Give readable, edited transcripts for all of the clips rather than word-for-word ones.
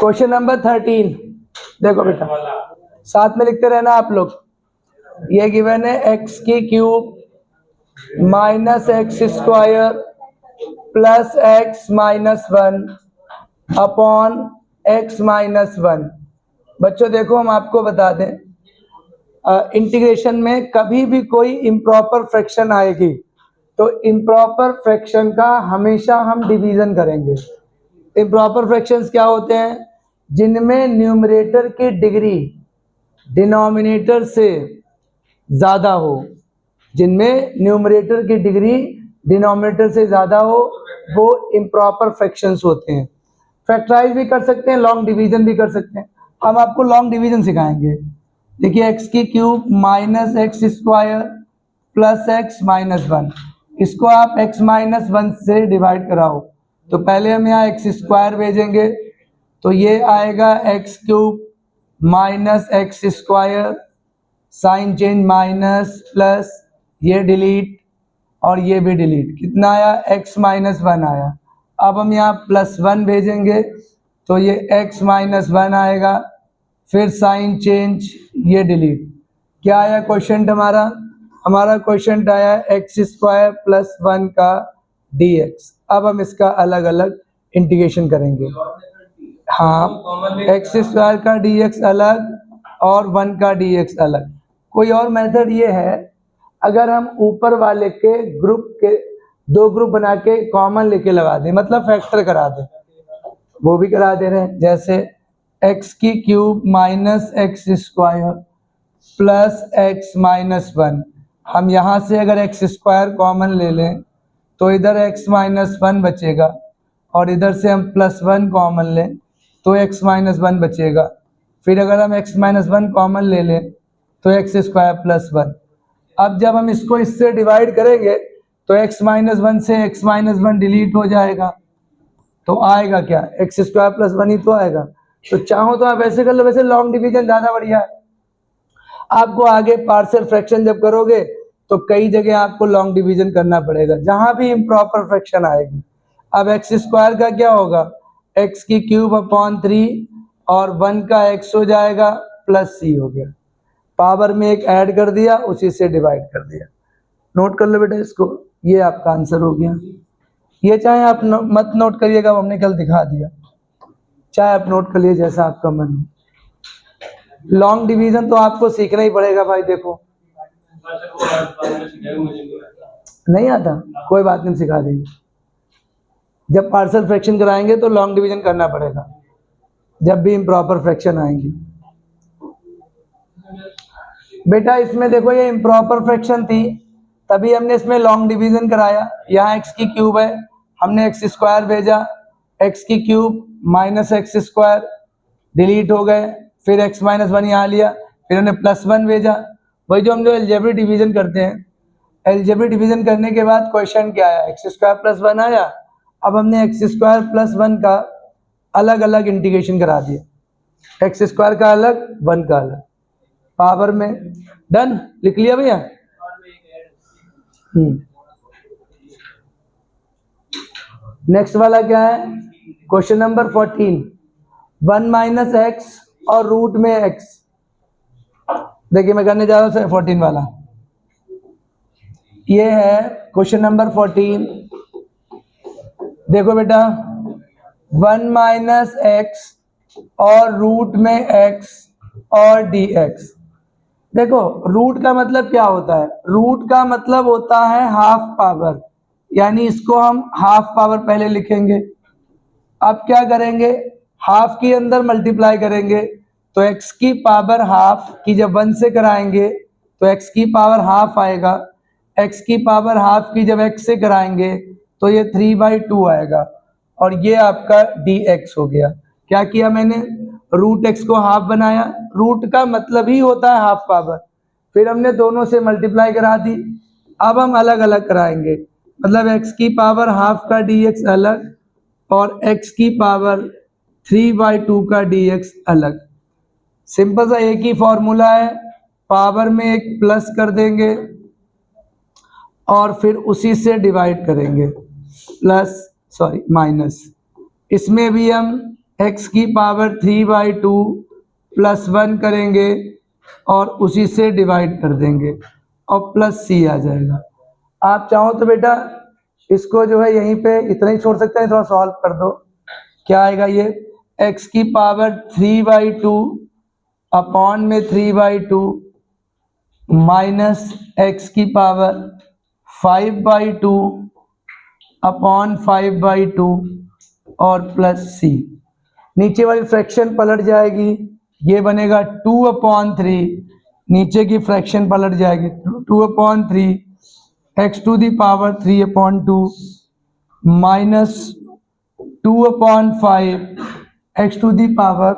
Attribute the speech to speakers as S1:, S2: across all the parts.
S1: Question number 13 देखो बेटा, साथ में लिखते रहना आप लोग। ये गिवन है एक्स की cube minus X square plus x minus 1 upon x minus 1। बच्चों देखो, हम आपको बता दें, इंटीग्रेशन में कभी भी कोई इम्प्रॉपर फ्रैक्शन आएगी तो इम्प्रॉपर फ्रैक्शन का हमेशा हम डिवीजन करेंगे। इम्प्रॉपर फ्रैक्शंस क्या होते हैं? जिनमें न्यूमरेटर की डिग्री डिनोमिनेटर से ज़्यादा हो, जिनमें न्यूमरेटर की डिग्री डिनोमिनेटर से ज़्यादा हो, वो इम्प्रॉपर फ्रैक्शंस होते हैं। फैक्टराइज भी कर सकते हैं, लॉन्ग डिवीजन भी कर सकते हैं। हम आपको लॉन्ग डिवीजन सिखाएंगे। देखिए, एक्स की cube minus X square plus x minus 1, इसको आप एक्स माइनस 1 से डिवाइड कराओ तो पहले हम यहाँ एक्स स्क्वायर भेजेंगे तो ये आएगा X cube minus X square, sign change minus plus, ये डिलीट और ये भी डिलीट, कितना आया? एक्स माइनस 1 आया। अब हम यहाँ प्लस 1 भेजेंगे तो ये एक्स माइनस 1 आएगा, फिर साइन चेंज, ये डिलीट। क्या आया क्वेश्चन हमारा? हमारा क्वेश्चन आया एक्स स्क्वायर प्लस 1 का dx। अब हम इसका अलग अलग इंटीग्रेशन करेंगे। हाँ, एक्स स्क्वायर का dx अलग और 1 का dx अलग। कोई और मेथड ये है, अगर हम ऊपर वाले के ग्रुप के दो ग्रुप बना के कॉमन लेके लगा दें, मतलब फैक्टर करा दें, वो भी करा दे रहे हैं। जैसे एक्स की cube minus X square plus x minus 1, हम यहाँ से अगर एक्स स्क्वायर कॉमन ले लें तो इधर एक्स माइनस 1 बचेगा और इधर से हम प्लस 1 कॉमन लें तो एक्स माइनस 1 बचेगा। फिर अगर हम एक्स माइनस 1 कॉमन ले लें तो एक्स स्क्वायर प्लस 1। अब जब हम इसको इससे डिवाइड करेंगे तो एक्स माइनस 1 से एक्स माइनस 1 डिलीट हो जाएगा, तो आएगा क्या? एक्स स्क्वायर प्लस 1 ही तो आएगा। तो चाहो तो आप ऐसे कर लो, वैसे लॉन्ग डिवीजन ज़्यादा बढ़िया है। आपको आगे पार्शियल फ्रैक्शन जब करोगे तो कई जगह आपको लॉन्ग डिवीजन करना पड़ेगा, जहां भी इम्प्रॉपर फ्रैक्शन आएगी। अब एक्स स्क्वायर का क्या होगा? एक्स की क्यूब अपॉन 3 और 1 का एक्स हो जाएगा प्लस सी हो गया, पावर में एक ऐड कर दिया, उसी से डिवाइड कर दिया। नोट कर लो बेटा इसको, ये आपका आंसर हो गया। ये चाहे आप मत नोट करिएगा, हमने कल दिखा दिया, चाहे आप नोट कर लिए जैसा आपका मन हो। लॉन्ग डिवीजन तो आपको सीखना ही पड़ेगा भाई। देखो, नहीं आता, कोई बात नहीं, सिखा देंगे। जब पार्शियल फ्रैक्शन कराएंगे तो लॉन्ग डिवीजन करना पड़ेगा, जब भी इम्प्रॉपर फ्रैक्शन आएंगी। बेटा इसमें देखो, ये इम्प्रॉपर फ्रैक्शन थी तभी हमने इसमें लॉन्ग डिवीजन कराया। यहाँ एक्स की क्यूब है, हमने एक्स स्क्वायर भेजा, एक्स की cube minus X square delete हो गए, फिर एक्स माइनस 1 यहाँ लिया, फिर हमने प्लस 1 भेजा। वही जो हम जो एलजेब्रिक डिवीजन करते हैं, एलजेब्रिक डिवीजन करने के बाद क्वेश्चन क्या आया? एक्स स्क्वायर प्लस 1 आया। अब हमने एक्स स्क्वायर प्लस 1 का अलग अलग इंटीग्रेशन करा दिया, एक्स स्क्वायर का अलग, 1 का अलग, पावर में। डन, लिख लिया भैया? नेक्स्ट वाला क्या है? क्वेश्चन नंबर 14, 1 माइनस एक्स और रूट में एक्स। देखिए मैं करने जा रहा हूँ 14 वाला, ये है क्वेश्चन नंबर 14। देखो बेटा, 1 माइनस एक्स और रूट में एक्स और डी एक्स। देखो, रूट का मतलब क्या होता है? रूट का मतलब होता है हाफ पावर, यानी इसको हम हाफ पावर पहले लिखेंगे। अब क्या करेंगे? हाफ के अंदर मल्टीप्लाई करेंगे तो x की पावर हाफ की जब 1 से कराएंगे तो x की पावर हाफ आएगा, x की पावर हाफ की जब x से कराएंगे तो ये 3/2 आएगा, और ये आपका dx हो गया। क्या किया मैंने? रूट x को हाफ बनाया, रूट का मतलब ही होता है हाफ पावर, फिर हमने दोनों से मल्टीप्लाई करा दी। अब हम अलग अलग कराएंगे, मतलब x की पावर हाफ का dx अलग और x की पावर 3/2 का dx अलग। सिंपल सा एक ही फॉर्मूला है, पावर में एक प्लस कर देंगे और फिर उसी से डिवाइड करेंगे, प्लस सॉरी माइनस। इसमें भी हम x की पावर 3/2 प्लस 1 करेंगे और उसी से डिवाइड कर देंगे और प्लस c आ जाएगा। आप चाहो तो बेटा इसको जो है यहीं पे इतना ही छोड़ सकते हैं, थोड़ा सॉल्व कर दो। क्या आएगा ये x की पावर 3/2 अपॉन में 3/2 माइनस x की पावर 5/2 अपॉन 5/2 और प्लस c। नीचे वाली फ्रैक्शन पलट जाएगी, ये बनेगा 2/3, नीचे की फ्रैक्शन पलट जाएगी 2/3 x to the power 3/2 minus 2/5 x to the power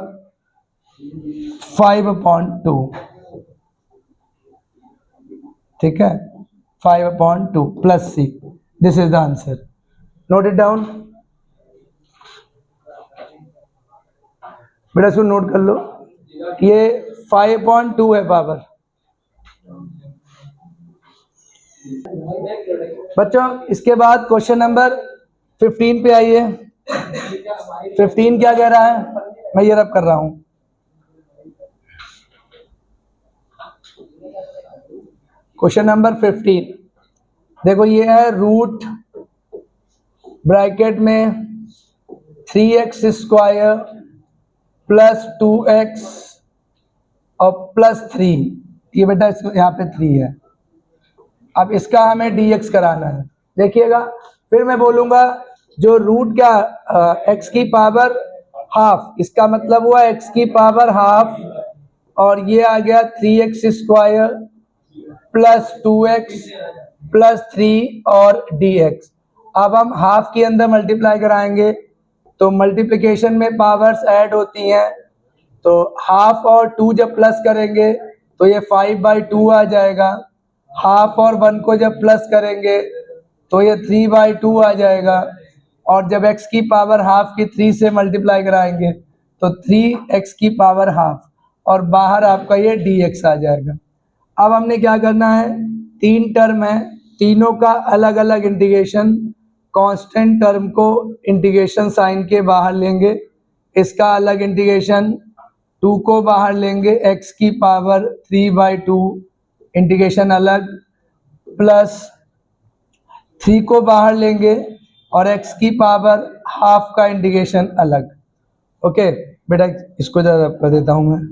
S1: 5/2। ठीक है, 5/2 plus c। This is the answer. Note it down बेटा, इसको नोट कर लो। ये 5/2 है पावर। बच्चों इसके बाद क्वेश्चन नंबर 15 पे आइए। 15 क्या कह रहा है, मैं ये रब कर रहा हूं। क्वेश्चन नंबर 15 देखो, ये है रूट ब्रैकेट में 3x स्क्वायर प्लस 2x और प्लस 3। ये बेटा यहाँ पे 3 है। अब इसका हमें dx कराना है। देखिएगा, फिर मैं बोलूंगा जो रूट क्या x की पावर हाफ, इसका मतलब हुआ x की पावर हाफ, और ये आ गया 3x square plus 2x plus 3 और dx। अब हम हाफ के अंदर मल्टीप्लाई कराएंगे तो मल्टीप्लिकेशन में पावर्स ऐड होती हैं, तो हाफ और 2 जब प्लस करेंगे तो ये 5/2 आ जाएगा। हाफ और 1 को जब प्लस करेंगे तो ये 3/2 आ जाएगा। और जब x की पावर हाफ की 3 से मल्टीप्लाई कराएंगे तो 3x की पावर हाफ, और बाहर आपका ये dx आ जाएगा। अब हमने क्या करना है, 3 टर्म है, तीनों का अलग अलग इंटीग्रेशन, कांस्टेंट टर्म को इंटीग्रेशन साइन के बाहर लेंगे, इसका अलग इंटीग्रेशन, 2 को बाहर लेंगे, x की पावर 3/2 इंटीग्रेशन अलग, प्लस 3 को बाहर लेंगे और x की पावर हाफ का इंटीग्रेशन अलग। ओके बेटा, इसको जरा कर देता हूं मैं।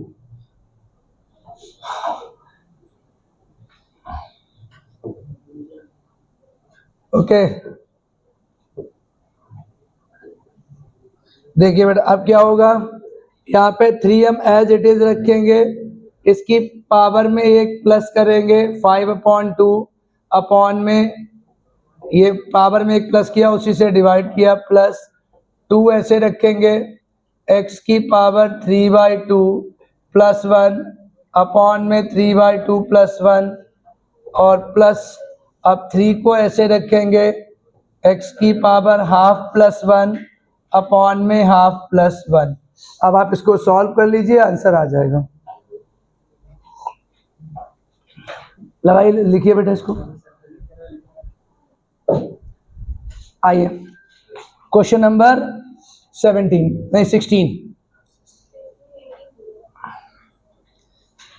S1: ओके देखिए बेटा, अब क्या होगा, यहाँ पे 3 हम एज इट इज रखेंगे, इसकी पावर में एक प्लस करेंगे 5/2 अपॉन में, ये पावर में एक प्लस किया उसी से डिवाइड किया, प्लस 2 ऐसे रखेंगे, x की पावर 3/2 प्लस 1 अपॉन में 3/2 प्लस 1 और प्लस, अब 3 को ऐसे रखेंगे, x की पावर हाफ प्लस 1 अपॉन में हाफ प्लस 1। अब आप इसको सॉल्व कर लीजिए, आंसर आ जाएगा। लगाइए, लिखिए बेटा इसको। आइए क्वेश्चन नंबर 16।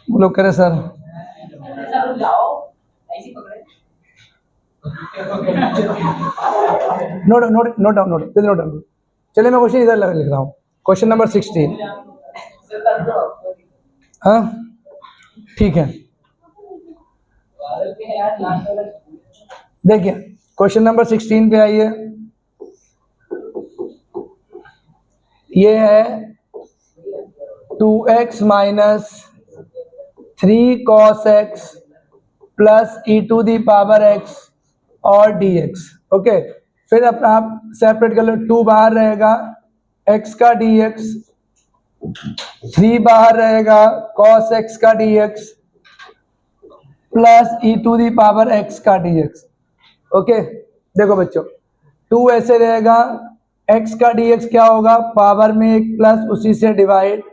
S1: बोलो करे सर। Note down. चलिए मैं क्वेश्चन इधर लिख रहा हूँ, क्वेश्चन नंबर 16। हाँ ठीक है, देखिए क्वेश्चन नंबर 16 पे आइए। ये है 2x minus 3 cos x plus e to the power x और dx। ओके, फिर अपना आप सेपरेट कर लो, 2 बाहर रहेगा x का dx, 3 बाहर रहेगा cos x का dx plus e to the power x का dx। ओके देखो बच्चों, 2 ऐसे रहेगा, x का dx क्या होगा, पावर में एक प्लस उसी से डिवाइड,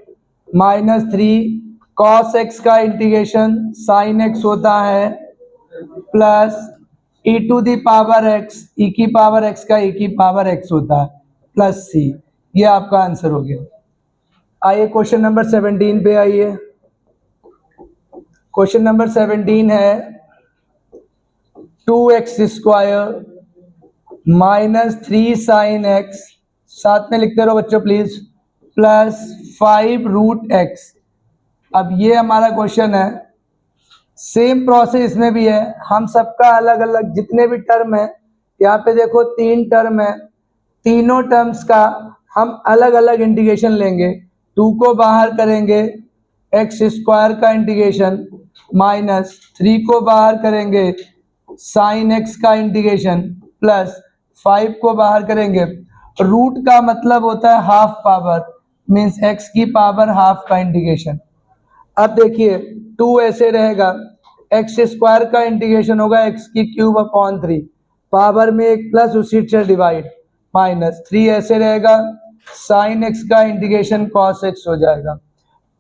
S1: माइनस 3 cos x का इंटीग्रेशन sin x होता है, plus e to the power x, e की पावर x का e की पावर x होता है, प्लस c। ये आपका आंसर हो गया। आइए क्वेश्चन नंबर 17 पे आइए। क्वेश्चन नंबर 17 है 2x² माइनस 3 साइन एक्स, साथ में लिखते रहो बच्चों प्लीज, प्लस 5√x। अब ये हमारा क्वेश्चन है, सेम प्रोसेस इसमें भी है, हम सबका अलग अलग जितने भी टर्म है, यहाँ पे देखो 3 टर्म है, तीनों टर्म्स का हम अलग अलग इंटीग्रेशन लेंगे। 2 को बाहर करेंगे, x² का इंटीग्रेशन, माइनस 3 को बाहर करेंगे, साइन x का इंटीग्रेशन, प्लस 5 को बाहर करेंगे। रूट का मतलब होता है हाफ पावर, मीन्स x की पावर हाफ का इंटीग्रेशन। अब देखिए 2 ऐसे रहेगा, x² का इंटीग्रेशन होगा x³/3, पावर में एक प्लस उसी से डिवाइड, माइनस 3 ऐसे रहेगा, साइन x का इंटीग्रेशन cos x हो जाएगा,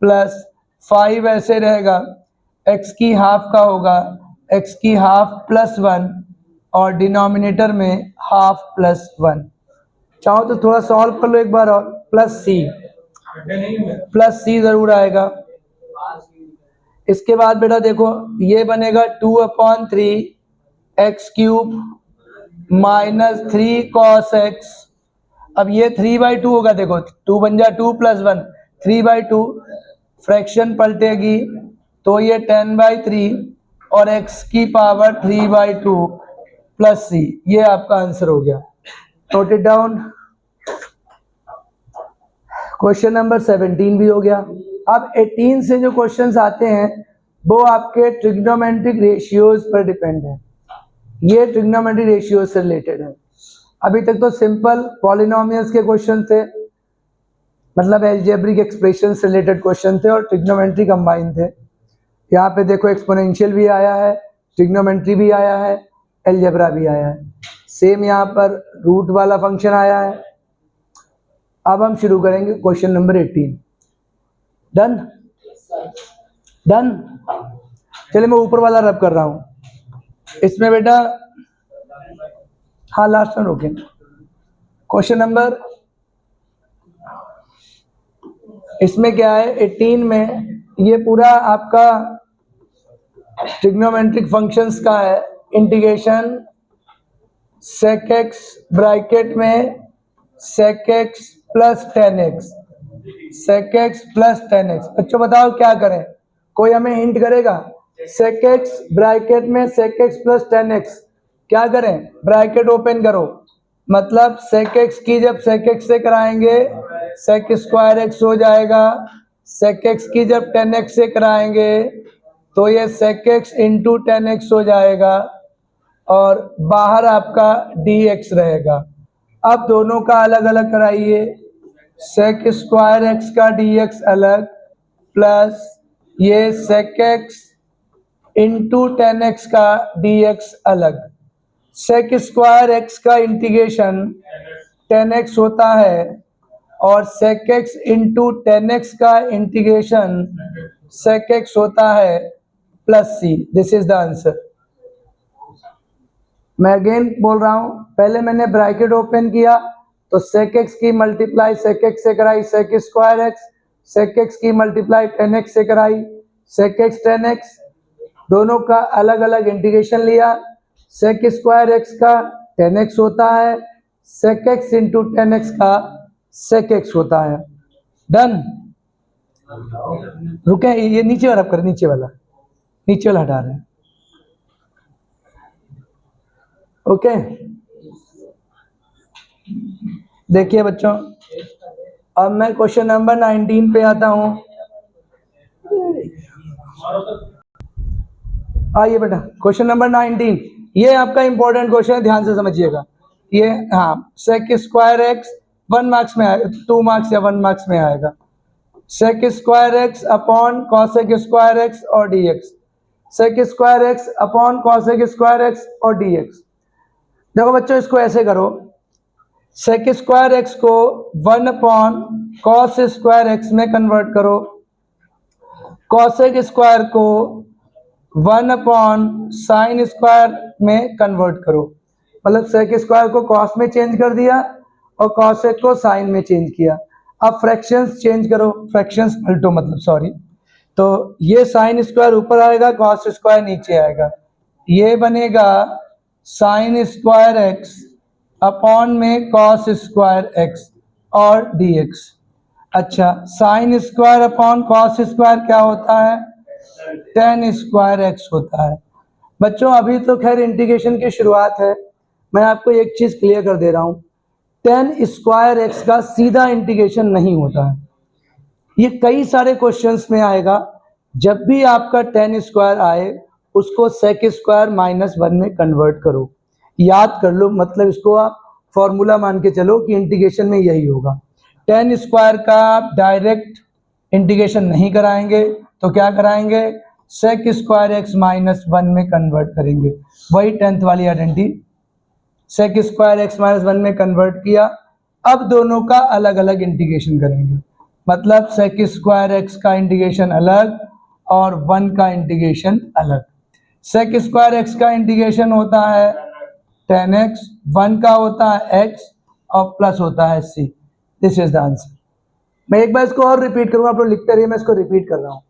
S1: प्लस 5 ऐसे रहेगा, x की हाफ का होगा x⁻1 और डिनोमिनेटर में हाफ प्लस 1। चाहो तो थोड़ा सॉल्व कर लो एक बार और, प्लस c जरूर आएगा। इसके बाद बेटा देखो ये बनेगा 2/3 x³ माइनस 3 cos x। अब ये 3/2 होगा, देखो 2 बन जा 2 + 1 3/2, फ्रैक्शन पलटेगी तो ये 10/3 और x की पावर 3/2 प्लस c, ये आपका आंसर हो गया। Note it down. Question number 17 भी हो गया। अब 18 से जो क्वेश्चंस आते हैं वो आपके ट्रिग्नोमेट्रिक रेशियोज पर डिपेंड है, ये ट्रिग्नोमेट्रिक रेशियोज से रिलेटेड है। अभी तक तो सिंपल पॉलिनोमियल्स के क्वेश्चन थे, मतलब अलजेब्रिक एक्सप्रेशन से रिलेटेड क्वेश्चन थे और ट्रिग्नोमेट्री कंबाइन थे। यहाँ पे देखो एक्सपोनेंशियल भी आया है, ट्रिग्नोमेट्री भी आया है, अलजेब्रा भी आया है, सेम यहाँ पर रूट वाला फंक्शन आया है। अब हम शुरू करेंगे क्वेश्चन नंबर 18। Done done. चलिए मैं ऊपर वाला रब कर रहा हूं इसमें बेटा, हाँ लास्ट में रोके। क्वेश्चन नंबर इसमें क्या है 18 में, ये पूरा आपका ट्रिग्नोमेट्रिक फंक्शंस का है। इंटीग्रेशन sec x ब्रैकेट में sec x plus 10x, sec x plus 10x। बच्चों बताओ क्या करें, कोई हमें हिंट करेगा? sec x ब्रैकेट में sec x प्लस 10x, क्या करें? ब्रैकेट ओपन करो, मतलब sec x की जब sec x से कराएंगे sec² x हो जाएगा, sec x की जब 10x से कराएंगे तो ये sec x इंटू 10x हो जाएगा और बाहर आपका dx रहेगा। अब दोनों का अलग अलग कराइए, sec² x का dx अलग, प्लस ये sec x इंटू 10x का dx अलग। sec² x का इंटीग्रेशन 10x होता है और sec x इंटू 10x का इंटीग्रेशन sec x होता है plus c। This is the answer. मैं अगेन बोल रहा हूं, पहले मैंने ब्रैकेट ओपन किया तो sec x की मल्टीप्लाई sec x से कराई sec² x, sec x की मल्टीप्लाई 10x से कराई sec x 10x, दोनों का अलग अलग इंटीग्रेशन लिया। sec² x का 10x होता है, sec x इंटू 10x का sec x होता है। डन। रुके, ये नीचे वाला कर, नीचे वाला हटा रहे हैं। ओके देखिए बच्चों, अब मैं क्वेश्चन नंबर 19 पे आता हूं। आइए बेटा क्वेश्चन नंबर 19, ये आपका इंपॉर्टेंट क्वेश्चन है, ध्यान से समझिएगा। ये हाँ sec² x 1 मार्क्स में आएगा, 2 मार्क्स या 1 मार्क्स में आएगा। sec² x upon cosec² x और dx, sec² x upon cosec² x और dx। देखो बच्चों इसको ऐसे करो, sec² x को 1/cos² x में कन्वर्ट करो, cosec² को 1/sin² में कन्वर्ट करो, मतलब sec² को cos में चेंज कर दिया और कॉसेक को साइन में चेंज किया। अब फ्रैक्शंस चेंज करो, फ्रैक्शंस पलटो, मतलब सॉरी, तो ये साइन स्क्वायर ऊपर आएगा, कॉस स्क्वायर नीचे आएगा, ये बनेगा साइन स्क्वायर एक्स अपॉन में कॉस स्क्वायर एक्स और dx। अच्छा, sign square upon cos square क्या होता है? टेन स्क्वायर एक्स होता है। बच्चों अभी तो खैर इंटीग्रेशन की शुरुआत है, मैं आपको एक चीज क्लियर कर दे रहा हूं, टेन स्क्वायर एक्स का सीधा इंटीग्रेशन नहीं होता है। ये कई सारे क्वेश्चंस में आएगा। जब भी आपका टेन स्क्वायर आए उसको सेक स्क्वायर माइनस वन में कन्वर्ट करो, याद कर लो, मतलब इसको आप फॉर्मूला मान के चलो कि इंटीग्रेशन में यही होगा। टेन स्क्वायर का आप डायरेक्ट इंटीग्रेशन नहीं कराएंगे तो क्या कराएंगे? Sec square X minus one में कन्वर्ट करेंगे, वही टेंथ वाली identity. Sec square X minus one में कन्वर्ट किया, अब दोनों का अलग अलग इंटीग्रेशन करेंगे, मतलब सेक स्क्वायर एक्स का इंटीग्रेशन अलग और वन का इंटीग्रेशन अलग। सेक स्क्वायर एक्स का इंटीग्रेशन होता है टेन एक्स, वन का होता है एक्स और प्लस होता है c. This is the answer. मैं एक बार इसको और रिपीट करूंगा, आप लोग लिखते रहिए, मैं इसको रिपीट कर रहा हूं।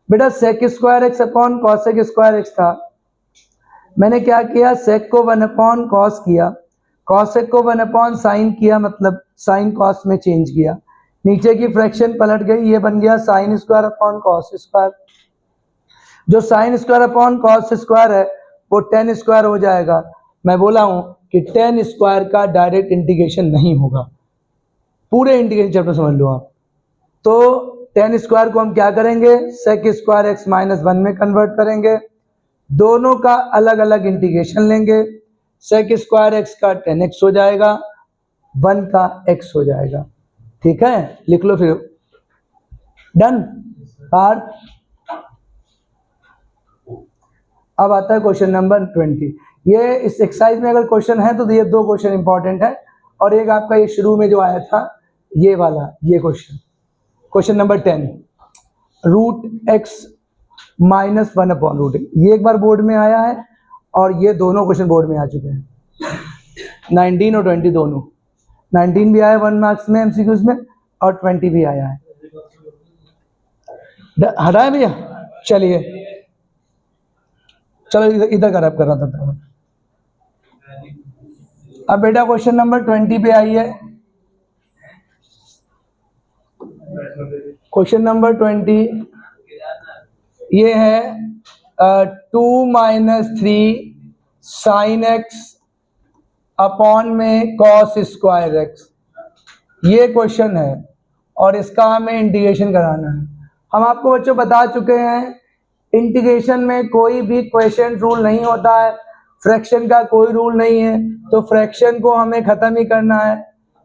S1: बेटा sec square X upon cosec square X था, मैंने क्या किया? सेक को वन अपॉन कॉस किया, कॉसेक को वन अपॉन साइन किया, मतलब साइन कॉस में चेंज किया, नीचे की फ्रैक्शन पलट गई, ये बन गया sine square upon cos square. जो sine square upon cos square है वो टेन स्क्वायर हो जाएगा। मैं बोला हूं कि टेन स्क्वायर का डायरेक्ट इंटीग्रेशन नहीं होगा, पूरे इंटीग्रेशन चैप्टर समझ लो आप। तो टेन स्क्वायर को हम क्या करेंगे? Sec square X minus one में कन्वर्ट करेंगे, दोनों का अलग अलग इंटीग्रेशन लेंगे, सेक स्क्वायर एक्स का टेन एक्स हो जाएगा, वन का एक्स हो जाएगा। ठीक है, लिख लो फिर। Done part. अब आता है क्वेश्चन नंबर 20। ये इस एक्सरसाइज में अगर क्वेश्चन है तो ये दो क्वेश्चन इंपॉर्टेंट है, और एक आपका ये शुरू में जो आया था ये वाला, ये question number 10, root X minus one upon root, ये एक बार बोर्ड में आया है और ये दोनों क्वेश्चन बोर्ड में आ चुके हैं, 19 और 20 दोनों। 19 भी आया 1 मार्क्स में एमसीक्यूज में और 20 भी आया है। हटा है भैया? चलिए चलो इधर कर रहा था। अब बेटा क्वेश्चन नंबर 20 पे आइए। क्वेश्चन नंबर 20 ये है 2 माइनस 3 साइन एक्स अपॉन में कॉस स्क्वायर एक्स, ये क्वेश्चन है और इसका हमें इंटीग्रेशन कराना है। हम आपको बच्चों बता चुके हैं इंटीग्रेशन में कोई भी क्वेश्चन रूल नहीं होता है, फ्रैक्शन का कोई रूल नहीं है, तो फ्रैक्शन को हमें खत्म ही करना है।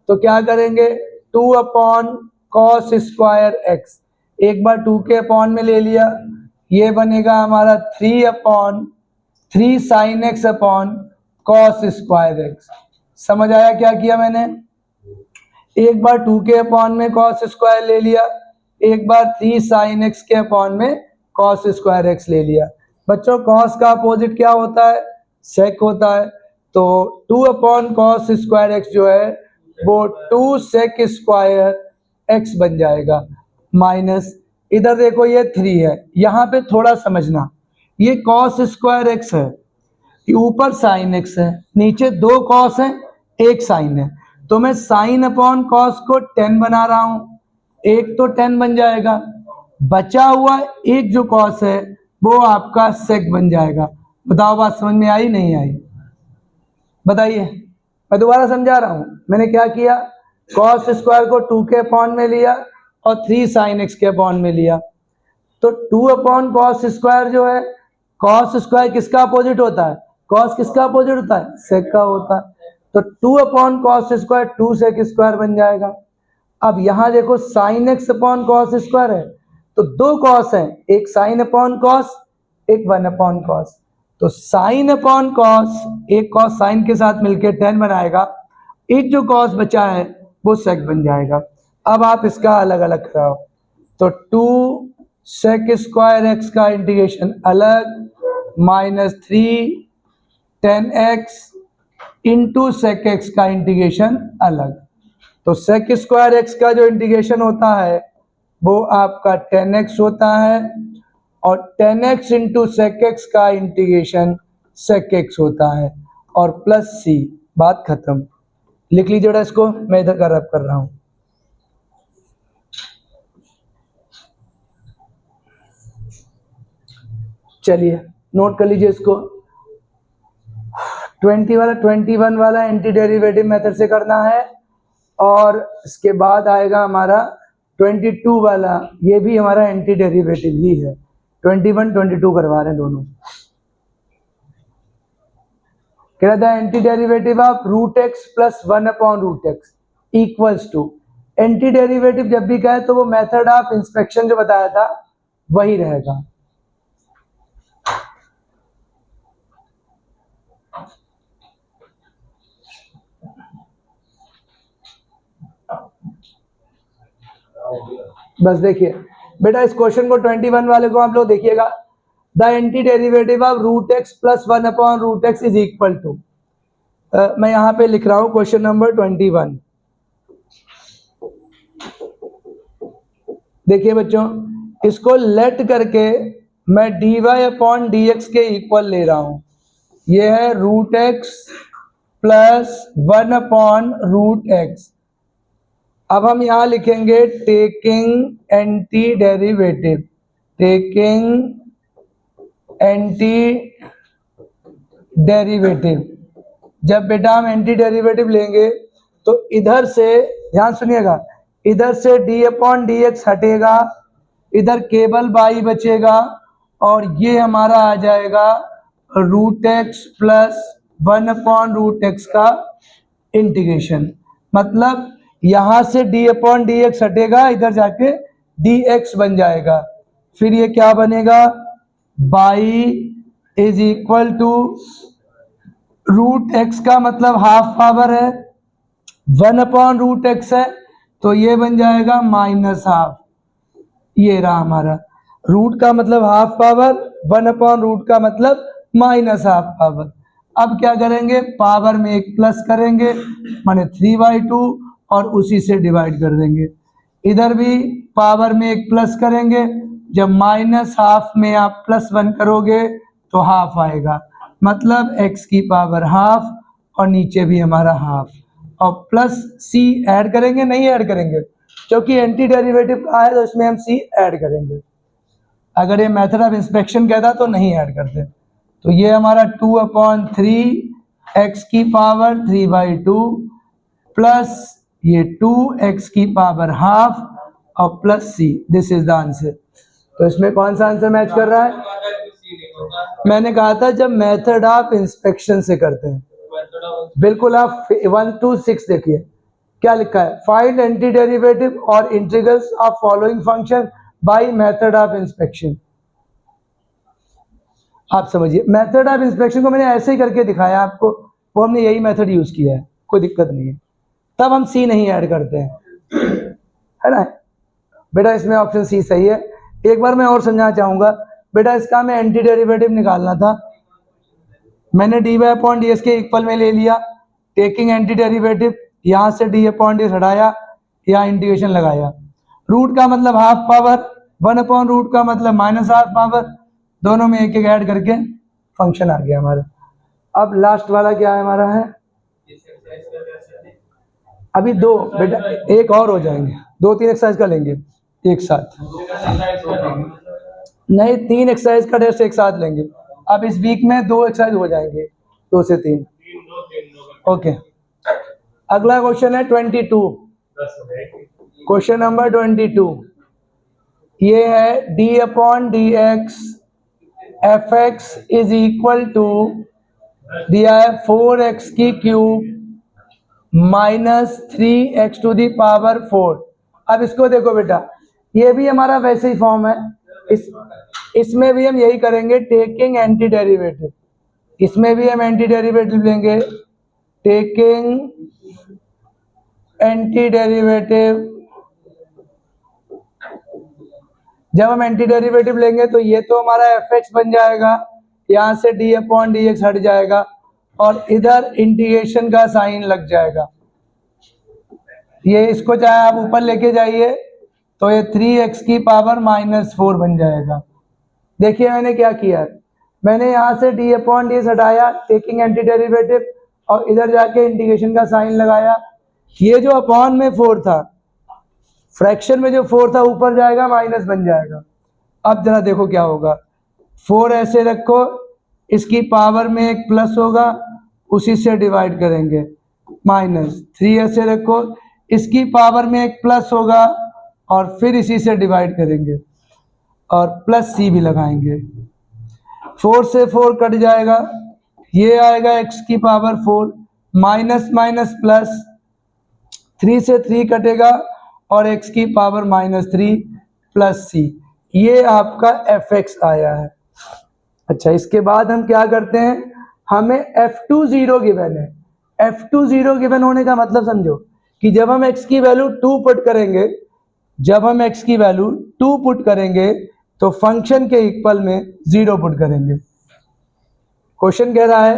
S1: तो क्या करेंगे? 2 अपॉन कॉस स्क्वायर एक्स, एक बार 2 के अपॉन में ले लिया, ये बनेगा हमारा 3 upon 3 sign X upon cos square x. समझ आया क्या किया मैंने? एक बार 2 के अपॉन में कॉस स्क्वायर ले लिया, एक बार 3 साइन एक्स के अपॉन में कॉस स्क्वायर एक्स ले लिया। बच्चों कॉस का अपोजिट क्या होता है? सेक होता है, तो 2 अपॉन कॉस स्क्वायर एक्स जो है वो 2 सेक स्क्वायर एक्स बन जाएगा, माइनस इधर देखो ये 3 है, यहाँ पे थोड़ा समझना, ये कॉस स्क्वायर एक्स है, ऊपर साइन एक्स है, नीचे 2 कॉस है, 1 साइन है, तो मैं साइन अपॉन कॉस को 10 बना रहा हूं, एक तो 10 बन जाएगा, बचा हुआ एक जो कॉस है वो आपका सेक बन जाएगा। बताओ बात समझ में आई नहीं आई? बताइए, मैं दोबारा समझा रहा हूं। मैंने क्या किया? कॉस स्क्वायर को 2 के अपॉन में लिया और 3 साइन एक्स के अपॉन में लिया, तो 2 अपॉन कॉस स्क्वायर जो है, कॉस स्क्वायर किसका अपोजिट होता है? कॉस किसका अपोजिट होता है? सेक का होता है, तो 2 upon cos square 2 sec square बन जाएगा। अब यहां देखो sine X upon cos square है, तो 2 कॉस है, एक साइन अपॉन कॉस, एक 1 अपॉन कॉस, तो साइन अपॉन कॉस, एक कॉस साइन के साथ मिलकर 10 बनाएगा, एक जो कॉस बचा है वो सेक बन जाएगा। अब आप इसका अलग अलग कराओ, तो 2 सेक स्क्वायर एक्स का इंटीग्रेशन अलग, minus 3 10 x into sec x का इंटीग्रेशन अलग। तो sec स्क्वायर x का जो इंटीग्रेशन होता है वो आपका 10x होता है, और 10x इंटू sec x का इंटीग्रेशन sec x होता है, और प्लस c, बात खत्म। लिख लीजिए बेटा इसको, मैं इधर का रब कर रहा हूं। चलिए नोट कर लीजिए इसको। 21 वाला एंटी डेरिवेटिव मेथड से करना है, और इसके बाद आएगा हमारा 22 वाला, ये भी हमारा एंटी डेरिवेटिव ही है। 21 22 करवा रहे हैं दोनों। कह रहा था anti derivative of root x plus 1/√x equals to. Anti derivative जब भी कहे तो वो मेथड ऑफ इंस्पेक्शन जो बताया था वही रहेगा। बस देखिए बेटा, इस क्वेश्चन को 21 वाले को आप लोग देखिएगा। The anti derivative of root x plus 1/√x is equal to, मैं यहां पे लिख रहा हूं क्वेश्चन नंबर 21। देखिए बच्चों, इसको लेट करके मैं dy/dx के इक्वल ले रहा हूं। ये है रूट एक्स प्लस 1/√x। अब हम यहां लिखेंगे taking anti derivative, taking anti derivative. जब बेटा हम एंटी डेरिवेटिव लेंगे तो इधर से, ध्यान सुनिएगा, इधर से d/dx हटेगा, इधर केवल बाई बचेगा, और ये हमारा आ जाएगा रूट एक्स प्लस 1/√x का इंटीग्रेशन। मतलब यहां से d/dx हटेगा, इधर जाके dx बन जाएगा। फिर ये क्या बनेगा, y is equal to root x का मतलब हाफ पावर है, 1/√x है, तो ये बन जाएगा माइनस हाफ। ये रहा हमारा, रूट का मतलब हाफ पावर, 1/रूट का मतलब माइनस हाफ पावर। अब क्या करेंगे, पावर में एक प्लस करेंगे, माने 3/2, और उसी से डिवाइड कर देंगे। इधर भी पावर में एक प्लस करेंगे, जब माइनस हाफ में आप +1 करोगे तो हाफ आएगा, मतलब x की पावर हाफ, और नीचे भी हमारा हाफ, और प्लस c ऐड करेंगे, नहीं ऐड करेंगे क्योंकि एंटी डेरिवेटिव का है तो इसमें हम c ऐड करेंगे। अगर ये मेथड ऑफ इंस्पेक्शन कहता तो नहीं ऐड करते। तो ये हमारा 2/3 x की पावर 3/2 प्लस ये 2x की पावर हाफ और plus c, this is the answer. तो इसमें कौन सा आंसर मैच कर रहा है? मैंने कहा था जब मेथड ऑफ इंस्पेक्शन से करते हैं। बिल्कुल, आप 1 to 6 देखिए क्या लिखा है, फाइंड एंटी डेरिवेटिव और integrals of following function by method of inspection. आप समझिए, मेथड ऑफ इंस्पेक्शन को मैंने ऐसे ही करके दिखाया आपको, वो हमने यही मेथड यूज किया है, कोई दिक्कत नहीं है। तब हम सी नहीं ऐड करते हैं, है ना बेटा, इसमें ऑप्शन सी सही है। एक बार मैं और समझाना चाहूंगा बेटा, इसका मैं एंटी डेरिवेटिव निकालना था, मैंने dy/dx के इक्वल में ले लिया, टेकिंग एंटी डेरिवेटिव, यहाँ से d/dx हटाया, यहाँ इंटीग्रेशन लगाया। रूट का मतलब हाफ पावर, 1/रूट का मतलब माइनस हाफ पावर, दोनों में एक एक ऐड करके फंक्शन आ गया हमारा। अब लास्ट वाला क्या है हमारा है, अभी दो बेटा, एक और हो जाएंगे, 2-3 एक्सरसाइज का लेंगे एक साथ, नहीं 3 एक्सरसाइज का टेस्ट एक साथ लेंगे। अब इस वीक में 2 एक्सरसाइज हो जाएंगे, 2 से 3। ओके, अगला क्वेश्चन है 22, क्वेश्चन नंबर 22। ये है d/dx fx is equal to दिया है 4x की cube minus 3x to the power 4। अब इसको देखो बेटा, ये भी हमारा वैसे ही फॉर्म है, इसमें भी हम यही करेंगे, टेकिंग एंटी डेरिवेटिव। इसमें भी हम एंटी डेरिवेटिव लेंगे, टेकिंग एंटी डेरिवेटिव। जब हम एंटी डेरिवेटिव लेंगे तो ये तो हमारा fx बन जाएगा, यहाँ से d/dx हट जाएगा, और इधर इंटीग्रेशन का साइन लग जाएगा। ये इसको चाहे आप ऊपर लेके जाइए तो ये 3x की पावर -4 बन जाएगा। देखिए मैंने क्या किया, मैंने यहाँ से d अपॉन डी हटाया टेकिंग एंटी डेरिवेटिव और इधर जाके इंटीग्रेशन का साइन लगाया। ये जो अपॉन में 4 था, फ्रैक्शन में जो 4 था ऊपर जाएगा माइनस बन जाएगा। अब जरा देखो क्या होगा, 4 ऐसे रखो, इसकी पावर में एक प्लस होगा, उसी से डिवाइड करेंगे, -3 ऐसे रखो, इसकी पावर में एक प्लस होगा और फिर इसी से डिवाइड करेंगे और प्लस सी भी लगाएंगे। 4 से 4 कट जाएगा, ये आएगा x की पावर 4, माइनस माइनस प्लस, 3 से 3 कटेगा और x की पावर -3 प्लस सी, ये आपका fx आया है। अच्छा, इसके बाद हम क्या करते हैं, हमें f2 0 गिवन है। f2 0 गिवन होने का मतलब समझो कि जब हम x की वैल्यू 2 पुट करेंगे, जब हम x की वैल्यू 2 पुट करेंगे तो फंक्शन के इक्वल में 0 पुट करेंगे। क्वेश्चन कह रहा है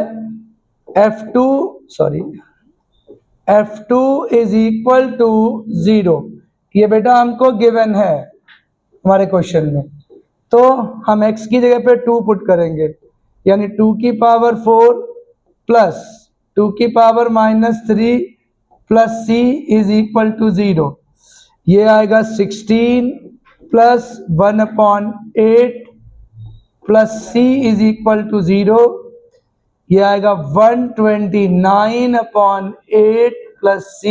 S1: f2 इज इक्वल टू 0, ये बेटा हमको गिवन है हमारे क्वेश्चन में, तो हम x की जगह पे 2 पुट करेंगे, यानी 2 की पावर 4 प्लस 2 की power -3 plus c is equal to 0, ये आएगा 16 plus 1/8 plus c is equal to 0, ये आएगा 129/8 plus c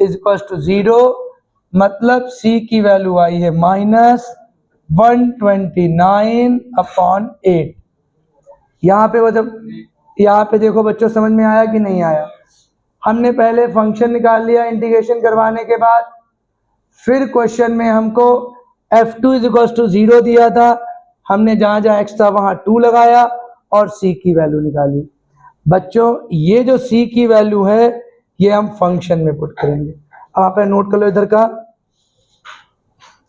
S1: is equal to 0, मतलब c की वैल्यू आई है -129/8। यहाँ पे देखो बच्चों, समझ में आया कि नहीं आया? हमने पहले फंक्शन निकाल लिया इंटीग्रेशन करवाने के बाद, फिर क्वेश्चन में हमको f2 इज इक्वल टू 0 दिया था, हमने जहां जहां x था वहां 2 लगाया और c की वैल्यू निकाली। बच्चों ये जो c की वैल्यू है ये हम फंक्शन में पुट करेंगे। आप नोट कर लो इधर का,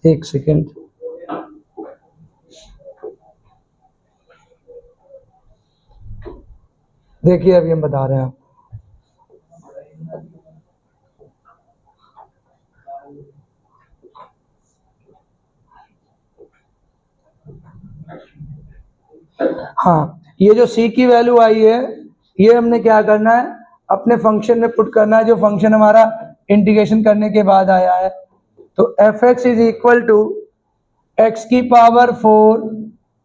S1: एक सेकेंड, देखिए अभी हम बता रहे हैं। हाँ, ये जो c की वैल्यू आई है ये हमने क्या करना है, अपने फंक्शन में पुट करना है, जो फंक्शन हमारा इंटीग्रेशन करने के बाद आया है। तो fx is equal to x की पावर 4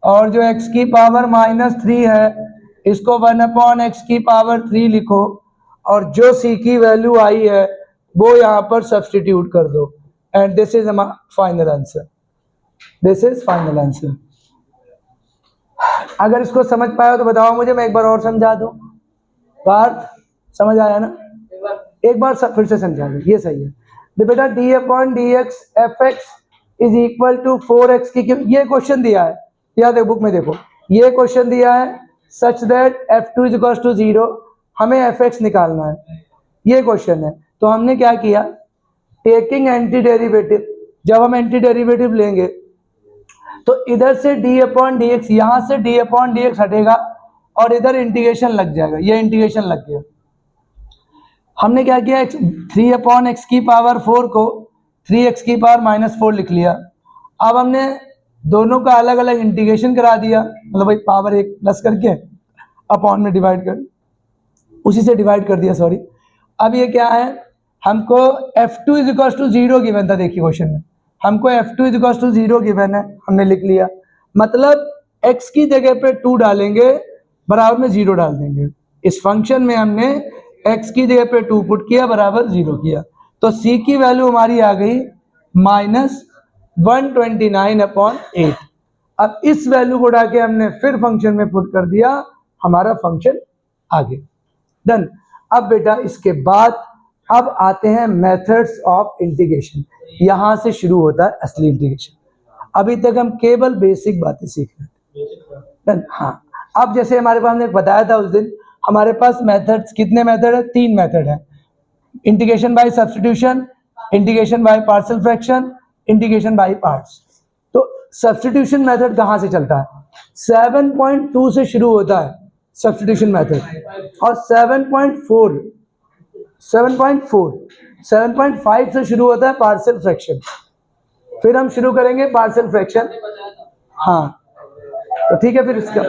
S1: और जो x की पावर -3 है इसको 1/x की पावर 3 लिखो और जो c की वैल्यू आई है वो यहाँ पर सब्सटीट्यूट कर दो, and this is final answer, this is final answer. अगर इसको समझ पाए तो बताओ मुझे, मैं एक बार और समझा दूं। पार्थ समझ आया ना? एक बार फिर से समझा दो, ये सही है। तो बेटा d/dx fx is equal to 4x की, ये क्वेश्चन दिया है, याद है बुक में देखो, ये क्वेश्चन दिया है such that f2 is equal to 0, हमें fx निकालना है, ये क्वेश्चन है। तो हमने क्या किया, टेकिंग एंटी डेरिवेटिव, जब हम एंटी डेरिवेटिव लेंगे तो इधर से d/dx, यहां से d/dx हटेगा और इधर इंटीग्रेशन लग जाएगा, ये इंटीग्रेशन लग गया। हमने क्या किया, 3/x की पावर 4 को 3x की पावर -4 लिख लिया। अब हमने दोनों का अलग अलग इंटीग्रेशन करा दिया, मतलब भाई पावर एक प्लस करके अपॉन में डिवाइड कर, उसी से डिवाइड कर दिया, सॉरी। अब ये क्या है, हमको f2 is equal to 0 given था, देखिए क्वेश्चन में हमको f2 is equal to 0 given है, हमने लिख लिया, मतलब x की जगह पे 2 डालेंगे, बराबर में 0 डाल देंगे। इस फंक्शन में हमने x की जगह पे 2 पुट किया, बराबर 0 किया, तो c की वैल्यू हमारी आ गई -129/8। अब इस वैल्यू को उठा के हमने फिर फंक्शन में पुट कर दिया, हमारा फंक्शन आ गया, डन। अब बेटा इसके बाद अब आते हैं मेथड्स ऑफ इंटीग्रेशन, यहां से शुरू होता है असली इंटीग्रेशन। अभी तक हम केवल बेसिक बातें सीख रहे थे, डन। हाँ, अब जैसे हमारे पास, हमने बताया था उस दिन, हमारे पास मेथड्स, कितने मेथड है, 3 मेथड है, integration by substitution, integration by partial fraction, integration by parts. तो सब्स्टिट्यूशन मेथड कहां से चलता है, 7.2 से शुरू होता है सब्स्टिट्यूशन मेथड, और 7.4 7.4, 7.5 से शुरू होता है पार्शियल फ्रैक्शन, फिर हम शुरू करेंगे पार्शियल फ्रैक्शन। हाँ तो ठीक है, फिर इसका